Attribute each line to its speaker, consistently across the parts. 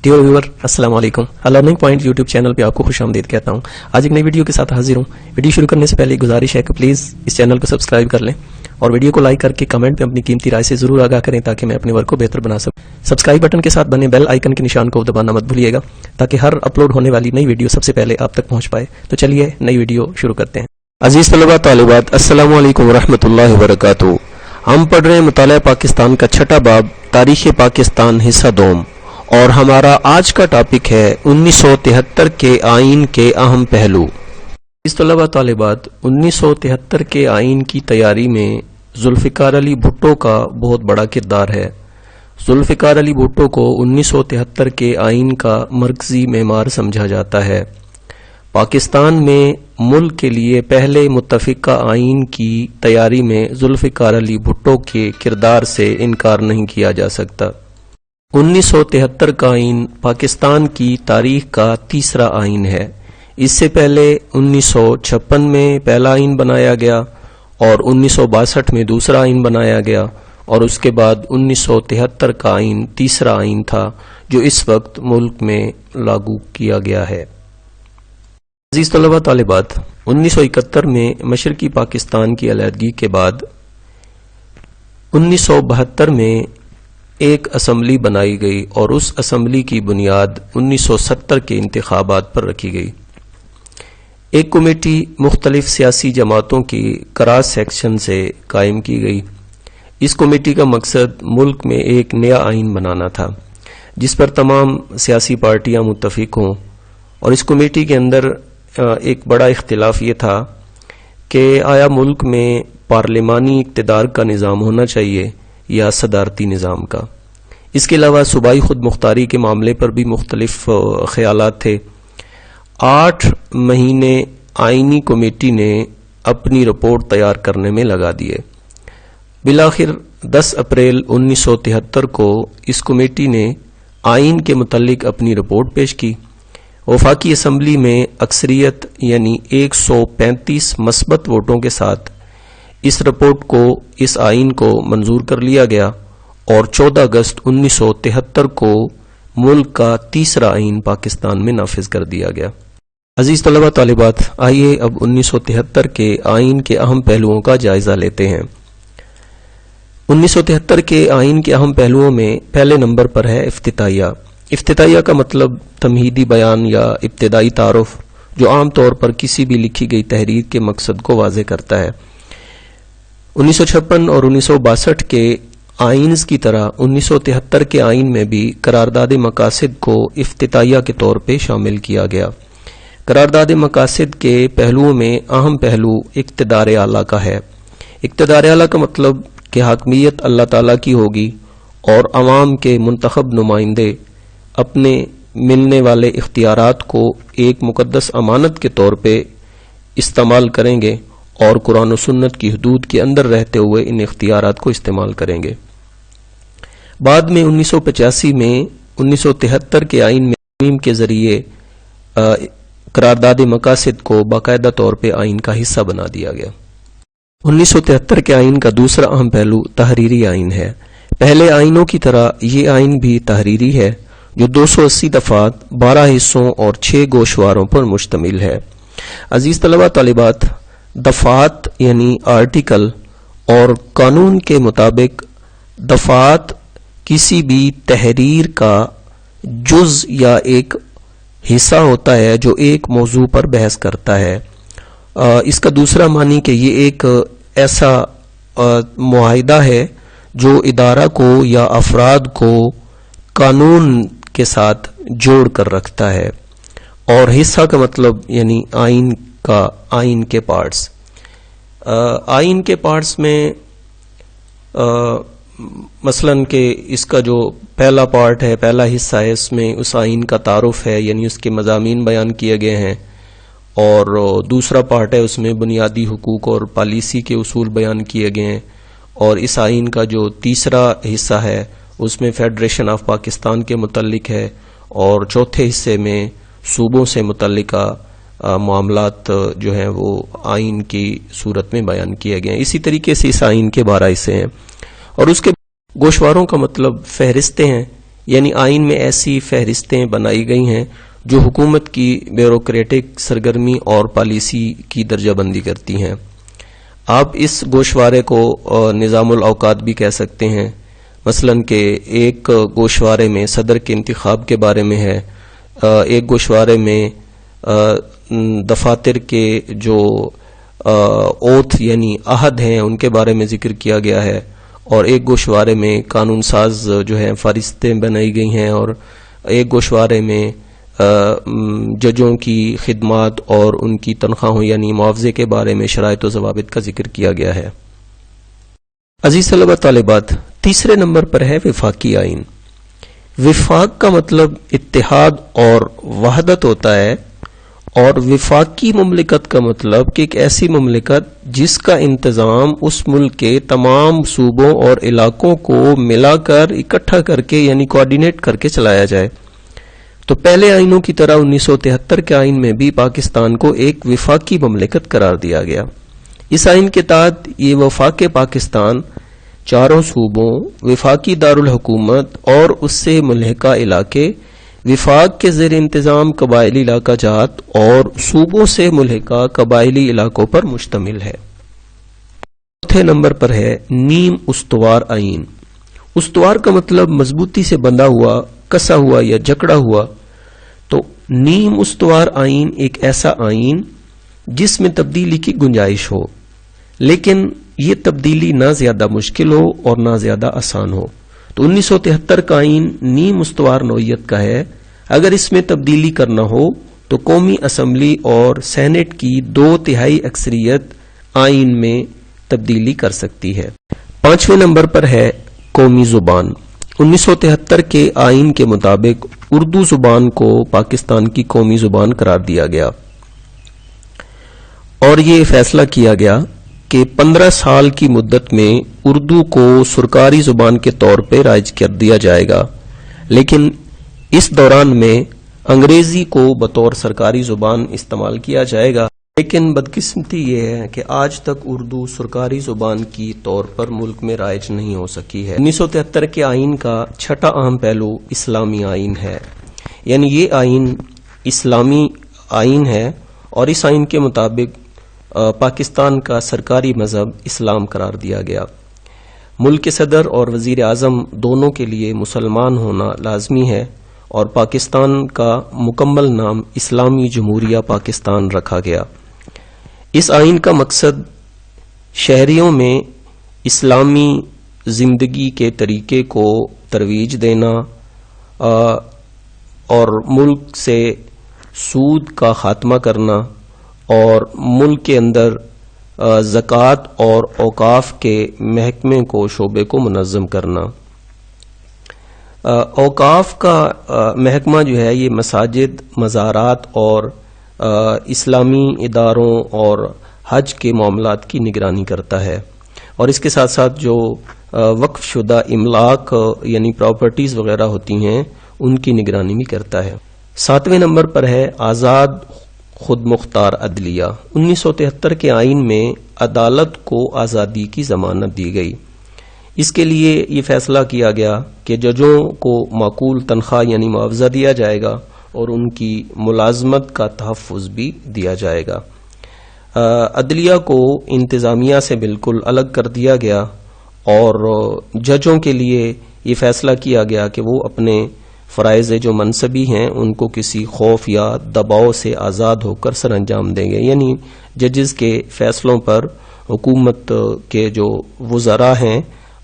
Speaker 1: Dear ویور السلام علیکم. Learning point YouTube channel پہ آپ کو خوش آمدید کہتا ہوں. آج ایک نئی ویڈیو کے ساتھ حاضر ہوں. ویڈیو شروع کرنے سے پہلے ایک گزارش ہے کہ پلیز اس چینل کو سبسکرائب کر لیں اور ویڈیو کو لائک کر کے کمنٹ میں اپنی قیمتی رائے سے ضرور آگاہ کریں تاکہ میں اپنے ورک کو بہتر بنا سکوں. سبسکرائب بٹن کے ساتھ بنے بیل آئیکن کے نشان کو دبانا مت بھولیے گا تاکہ ہر اپلوڈ ہونے والی نئی ویڈیو سب سے پہلے آپ تک پہنچ پائے. تو چلیے نئی ویڈیو شروع کرتے ہیں. عزیز طلباء طالبات السلام علیکم ورحمۃ اللہ وبرکاتہ. ہم پڑھ رہے ہیں مطالعہ پاکستان کا چھٹا باب تاریخ پاکستان حصہ دوم اور ہمارا آج کا ٹاپک ہے 1973 کے آئین کے اہم پہلو. اس طلباء طالبات 1973 کے آئین کی تیاری میں ذوالفقار علی بھٹو کا بہت بڑا کردار ہے. ذوالفقار علی بھٹو کو 1973 کے آئین کا مرکزی معمار سمجھا جاتا ہے. پاکستان میں ملک کے لیے پہلے متفقہ آئین کی تیاری میں ذوالفقار علی بھٹو کے کردار سے انکار نہیں کیا جا سکتا. 1973 کا آئین پاکستان کی تاریخ کا تیسرا آئین ہے. اس سے پہلے 1956 میں پہلا آئین بنایا گیا اور 1962 میں دوسرا آئین بنایا گیا اور اس کے بعد 1973 کا آئین تیسرا آئین تھا جو اس وقت ملک میں لاگو کیا گیا ہے. عزیز طلباء طالبات 1971 میں مشرقی پاکستان کی علیحدگی کے بعد 1972 میں ایک اسمبلی بنائی گئی اور اس اسمبلی کی بنیاد 1970 کے انتخابات پر رکھی گئی. ایک کمیٹی مختلف سیاسی جماعتوں کی کراس سیکشن سے قائم کی گئی. اس کمیٹی کا مقصد ملک میں ایک نیا آئین بنانا تھا جس پر تمام سیاسی پارٹیاں متفق ہوں. اور اس کمیٹی کے اندر ایک بڑا اختلاف یہ تھا کہ آیا ملک میں پارلیمانی اقتدار کا نظام ہونا چاہیے یا صدارتی نظام کا. اس کے علاوہ صوبائی خود مختاری کے معاملے پر بھی مختلف خیالات تھے. 8 مہینے آئینی کمیٹی نے اپنی رپورٹ تیار کرنے میں لگا دیے. بالآخر 10 اپریل 1973 کو اس کمیٹی نے آئین کے متعلق اپنی رپورٹ پیش کی. وفاقی اسمبلی میں اکثریت یعنی 135 مثبت ووٹوں کے ساتھ اس رپورٹ کو اس آئین کو منظور کر لیا گیا اور 14 اگست 1973 کو ملک کا تیسرا آئین پاکستان میں نافذ کر دیا گیا. عزیز طلباء طالبات آئیے اب 1973 کے آئین کے اہم پہلوؤں کا جائزہ لیتے ہیں. 1973 کے آئین کے اہم پہلوؤں میں پہلے نمبر پر ہے افتتاحیہ. افتتاحیہ کا مطلب تمہیدی بیان یا ابتدائی تعارف جو عام طور پر کسی بھی لکھی گئی تحریر کے مقصد کو واضح کرتا ہے. 1956 اور 1962 کے آئینز کی طرح 1973 کے آئین میں بھی قرارداد مقاصد کو افتتاحیہ کے طور پہ شامل کیا گیا. قرارداد مقاصد کے پہلوؤں میں اہم پہلو اقتدار اعلیٰ کا ہے. اقتدار اعلیٰ کا مطلب کہ حاکمیت اللہ تعالیٰ کی ہوگی اور عوام کے منتخب نمائندے اپنے ملنے والے اختیارات کو ایک مقدس امانت کے طور پہ استعمال کریں گے اور قرآن و سنت کی حدود کے اندر رہتے ہوئے ان اختیارات کو استعمال کریں گے. بعد میں 1985 میں 1973 کے آئین میں ترمیم کے ذریعے قرارداد مقاصد کو باقاعدہ طور پہ آئین کا حصہ بنا دیا گیا. 1973 کے آئین کا دوسرا اہم پہلو تحریری آئین ہے. پہلے آئینوں کی طرح یہ آئین بھی تحریری ہے جو 280 دفعات 12 حصوں اور 6 گوشواروں پر مشتمل ہے. عزیز طلباء طالبات دفعات یعنی آرٹیکل اور قانون کے مطابق دفعات کسی بھی تحریر کا جز یا ایک حصہ ہوتا ہے جو ایک موضوع پر بحث کرتا ہے. اس کا دوسرا معنی کہ یہ ایک ایسا معاہدہ ہے جو ادارہ کو یا افراد کو قانون کے ساتھ جوڑ کر رکھتا ہے. اور حصہ کا مطلب یعنی آئین کے پارٹس. آئین کے پارٹس میں مثلاً کہ اس کا جو پہلا پارٹ ہے پہلا حصہ ہے اس میں اس آئین کا تعارف ہے یعنی اس کے مضامین بیان کیے گئے ہیں اور دوسرا پارٹ ہے اس میں بنیادی حقوق اور پالیسی کے اصول بیان کیے گئے ہیں اور اس آئین کا جو تیسرا حصہ ہے اس میں فیڈریشن آف پاکستان کے متعلق ہے اور چوتھے حصے میں صوبوں سے متعلقہ معاملات جو ہیں وہ آئین کی صورت میں بیان کیے گئے ہیں. اسی طریقے سے اس آئین کے 12 حصے ہیں اور اس کے گوشواروں کا مطلب فہرستیں ہیں یعنی آئین میں ایسی فہرستیں بنائی گئی ہیں جو حکومت کی بیوروکریٹک سرگرمی اور پالیسی کی درجہ بندی کرتی ہیں۔ آپ اس گوشوارے کو نظام الاوقات بھی کہہ سکتے ہیں، مثلا کہ ایک گوشوارے میں صدر کے انتخاب کے بارے میں ہے، ایک گوشوارے میں دفاتر کے جو اوتھ یعنی عہد ہیں ان کے بارے میں ذکر کیا گیا ہے، اور ایک گوشوارے میں قانون ساز جو ہیں فہرستیں بنائی گئی ہیں، اور ایک گوشوارے میں ججوں کی خدمات اور ان کی تنخواہوں یعنی معاوضے کے بارے میں شرائط و ضوابط کا ذکر کیا گیا ہے۔ عزیز طلبہ طالبات، تیسرے نمبر پر ہے وفاقی آئین۔ وفاق کا مطلب اتحاد اور وحدت ہوتا ہے، اور وفاقی مملکت کا مطلب کہ ایک ایسی مملکت جس کا انتظام اس ملک کے تمام صوبوں اور علاقوں کو ملا کر اکٹھا کر کے یعنی کوآرڈینیٹ کر کے چلایا جائے۔ تو پہلے آئینوں کی طرح 1973 کے آئین میں بھی پاکستان کو ایک وفاقی مملکت قرار دیا گیا۔ اس آئین کے تحت یہ وفاق پاکستان چاروں صوبوں، وفاقی دارالحکومت اور اس سے ملحقہ علاقے، وفاق کے زیر انتظام قبائلی علاقہ جات اور صوبوں سے ملحقہ قبائلی علاقوں پر مشتمل ہے۔ چوتھے نمبر پر ہے نیم استوار آئین۔ استوار کا مطلب مضبوطی سے بندھا ہوا، کسا ہوا یا جکڑا ہوا۔ تو نیم استوار آئین ایک ایسا آئین جس میں تبدیلی کی گنجائش ہو، لیکن یہ تبدیلی نہ زیادہ مشکل ہو اور نہ زیادہ آسان ہو۔ تو 1973 کا آئین نیم استوار نوعیت کا ہے۔ اگر اس میں تبدیلی کرنا ہو تو قومی اسمبلی اور سینٹ کی 2/3 اکثریت آئین میں تبدیلی کر سکتی ہے۔ پانچویں نمبر پر ہے قومی زبان۔ 1973 کے آئین کے مطابق اردو زبان کو پاکستان کی قومی زبان قرار دیا گیا، اور یہ فیصلہ کیا گیا کہ 15 سال کی مدت میں اردو کو سرکاری زبان کے طور پہ رائج کر دیا جائے گا، لیکن اس دوران میں انگریزی کو بطور سرکاری زبان استعمال کیا جائے گا۔ لیکن بدقسمتی یہ ہے کہ آج تک اردو سرکاری زبان کی طور پر ملک میں رائج نہیں ہو سکی ہے۔ 1973 کے آئین کا چھٹا اہم پہلو اسلامی آئین ہے، یعنی یہ آئین اسلامی آئین ہے، اور اس آئین کے مطابق پاکستان کا سرکاری مذہب اسلام قرار دیا گیا۔ ملک کے صدر اور وزیر اعظم دونوں کے لیے مسلمان ہونا لازمی ہے، اور پاکستان کا مکمل نام اسلامی جمہوریہ پاکستان رکھا گیا۔ اس آئین کا مقصد شہریوں میں اسلامی زندگی کے طریقے کو ترویج دینا اور ملک سے سود کا خاتمہ کرنا، اور ملک کے اندر زکوٰۃ اور اوقاف کے محکمے کو شعبے کو منظم کرنا۔ اوقاف کا محکمہ جو ہے یہ مساجد، مزارات اور اسلامی اداروں اور حج کے معاملات کی نگرانی کرتا ہے، اور اس کے ساتھ ساتھ جو وقف شدہ املاک یعنی پراپرٹیز وغیرہ ہوتی ہیں ان کی نگرانی بھی کرتا ہے۔ ساتویں نمبر پر ہے آزاد خود مختار عدلیہ۔ 1973 کے آئین میں عدالت کو آزادی کی ضمانت دی گئی۔ اس کے لیے یہ فیصلہ کیا گیا کہ ججوں کو معقول تنخواہ یعنی معاوضہ دیا جائے گا، اور ان کی ملازمت کا تحفظ بھی دیا جائے گا۔ عدلیہ کو انتظامیہ سے بالکل الگ کر دیا گیا، اور ججوں کے لیے یہ فیصلہ کیا گیا کہ وہ اپنے فرائض جو منصبی ہیں ان کو کسی خوف یا دباؤ سے آزاد ہو کر سر انجام دیں گے، یعنی ججز کے فیصلوں پر حکومت کے جو وزراء ہیں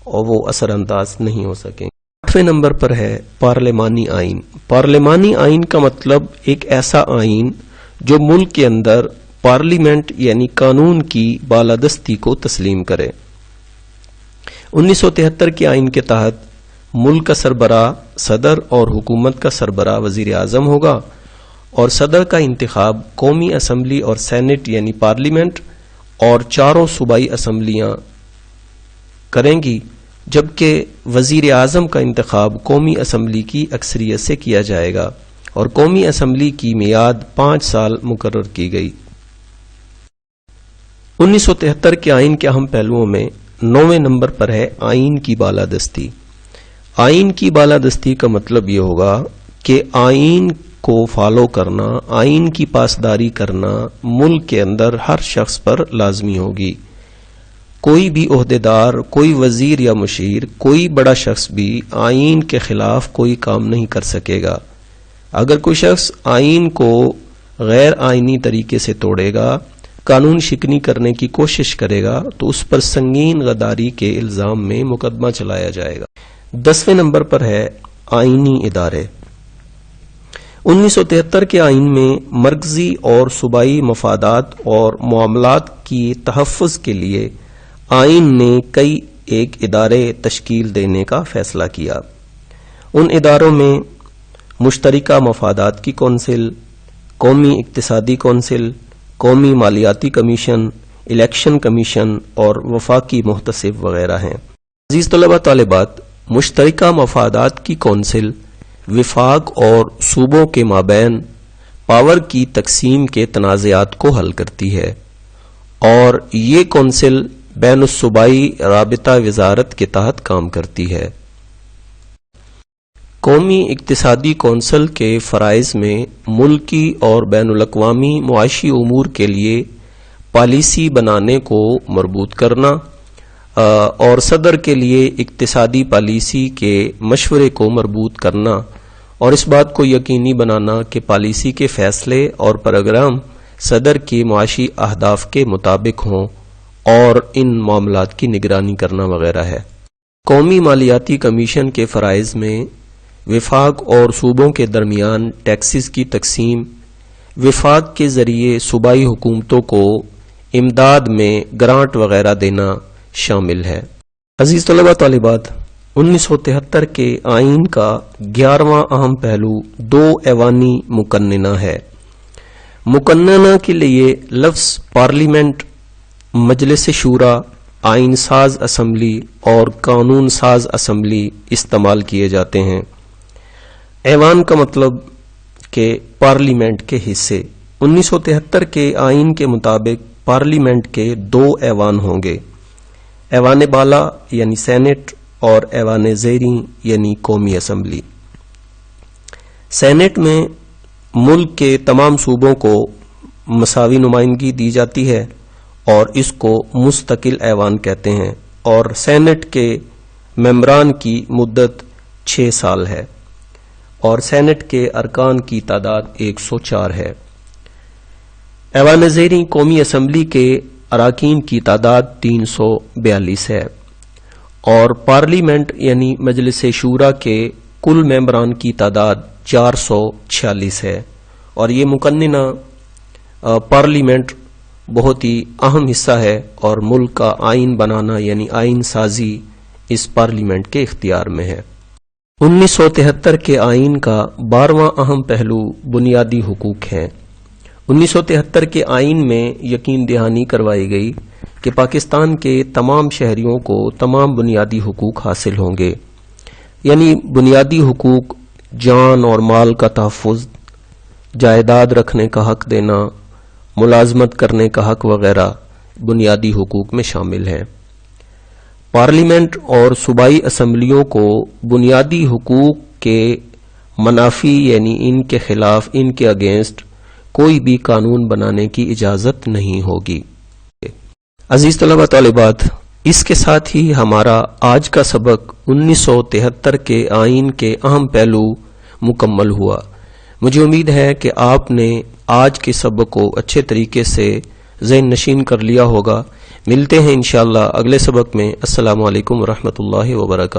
Speaker 1: اور وہ اثر انداز نہیں ہو سکیں۔ 8ویں نمبر پر ہے پارلیمانی آئین۔ پارلیمانی آئین کا مطلب ایک ایسا آئین جو ملک کے اندر پارلیمنٹ یعنی قانون کی بالادستی کو تسلیم کرے۔ 1973 کے آئین کے تحت ملک کا سربراہ صدر اور حکومت کا سربراہ وزیر اعظم ہوگا، اور صدر کا انتخاب قومی اسمبلی اور سینٹ یعنی پارلیمنٹ اور چاروں صوبائی اسمبلیاں کریں گی، جبکہ وزیر اعظم کا انتخاب قومی اسمبلی کی اکثریت سے کیا جائے گا، اور قومی اسمبلی کی میعاد 5 سال مقرر کی گئی۔ 1973 کے آئین کے اہم پہلوؤں میں 9ویں نمبر پر ہے آئین کی بالادستی۔ آئین کی بالادستی کا مطلب یہ ہوگا کہ آئین کو فالو کرنا، آئین کی پاسداری کرنا ملک کے اندر ہر شخص پر لازمی ہوگی. کوئی بھی عہدیدار، کوئی وزیر یا مشیر، کوئی بڑا شخص بھی آئین کے خلاف کوئی کام نہیں کر سکے گا. اگر کوئی شخص آئین کو غیر آئینی طریقے سے توڑے گا، قانون شکنی کرنے کی کوشش کرے گا، تو اس پر سنگین غداری کے الزام میں مقدمہ چلایا جائے گا. 10ویں نمبر پر ہے آئینی ادارے. 1973 کے آئین میں مرکزی اور صوبائی مفادات اور معاملات کی تحفظ کے لیے آئین نے کئی ایک ادارے تشکیل دینے کا فیصلہ کیا. ان اداروں میں مشترکہ مفادات کی کونسل، قومی اقتصادی کونسل، قومی مالیاتی کمیشن، الیکشن کمیشن اور وفاقی محتسب وغیرہ ہیں. عزیز طلبہ طالبات، مشترکہ مفادات کی کونسل وفاق اور صوبوں کے مابین پاور کی تقسیم کے تنازعات کو حل کرتی ہے، اور یہ کونسل بین الصوبائی رابطہ وزارت کے تحت کام کرتی ہے. قومی اقتصادی کونسل کے فرائض میں ملکی اور بین الاقوامی معاشی امور کے لیے پالیسی بنانے کو مربوط کرنا اور صدر کے لیے اقتصادی پالیسی کے مشورے کو مربوط کرنا، اور اس بات کو یقینی بنانا کہ پالیسی کے فیصلے اور پروگرام صدر کے معاشی اہداف کے مطابق ہوں، اور ان معاملات کی نگرانی کرنا وغیرہ ہے. قومی مالیاتی کمیشن کے فرائض میں وفاق اور صوبوں کے درمیان ٹیکسز کی تقسیم، وفاق کے ذریعے صوبائی حکومتوں کو امداد میں گرانٹ وغیرہ دینا شامل ہے. عزیز طلبہ طالبات، 1973 کے آئین کا 11واں اہم پہلو 2 ایوانی مقننہ ہے. مقننہ کے لیے لفظ پارلیمنٹ، مجلس شورا، آئین ساز اسمبلی اور قانون ساز اسمبلی استعمال کیے جاتے ہیں. ایوان کا مطلب کہ پارلیمنٹ کے حصے. 1973 کے آئین کے مطابق پارلیمنٹ کے 2 ایوان ہوں گے، ایوان بالا یعنی سینٹ اور ایوان زیریں یعنی قومی اسمبلی. سینٹ میں ملک کے تمام صوبوں کو مساوی نمائندگی دی جاتی ہے اور اس کو مستقل ایوان کہتے ہیں، اور سینٹ کے ممبران کی مدت 6 سال ہے، اور سینٹ کے ارکان کی تعداد 104 ہے. ایوان زیریں قومی اسمبلی کے اراکین کی تعداد 342 ہے، اور پارلیمنٹ یعنی مجلس شورا کے کل ممبران کی تعداد 446 ہے. اور یہ مقننہ پارلیمنٹ بہت ہی اہم حصہ ہے، اور ملک کا آئین بنانا یعنی آئین سازی اس پارلیمنٹ کے اختیار میں ہے. 1973 کے آئین کا 12واں اہم پہلو بنیادی حقوق ہیں. 1973 کے آئین میں یقین دہانی کروائی گئی کہ پاکستان کے تمام شہریوں کو تمام بنیادی حقوق حاصل ہوں گے، یعنی بنیادی حقوق جان اور مال کا تحفظ، جائیداد رکھنے کا حق دینا، ملازمت کرنے کا حق وغیرہ بنیادی حقوق میں شامل ہیں. پارلیمنٹ اور صوبائی اسمبلیوں کو بنیادی حقوق کے منافی یعنی ان کے خلاف، ان کے اگینسٹ کوئی بھی قانون بنانے کی اجازت نہیں ہوگی. عزیز طلبہ طالبات، اس کے ساتھ ہی ہمارا آج کا سبق 1973 کے آئین کے اہم پہلو مکمل ہوا. مجھے امید ہے کہ آپ نے آج کے سبق کو اچھے طریقے سے ذہن نشین کر لیا ہوگا. ملتے ہیں انشاءاللہ اگلے سبق میں. السلام علیکم ورحمۃ اللہ وبرکاتہ.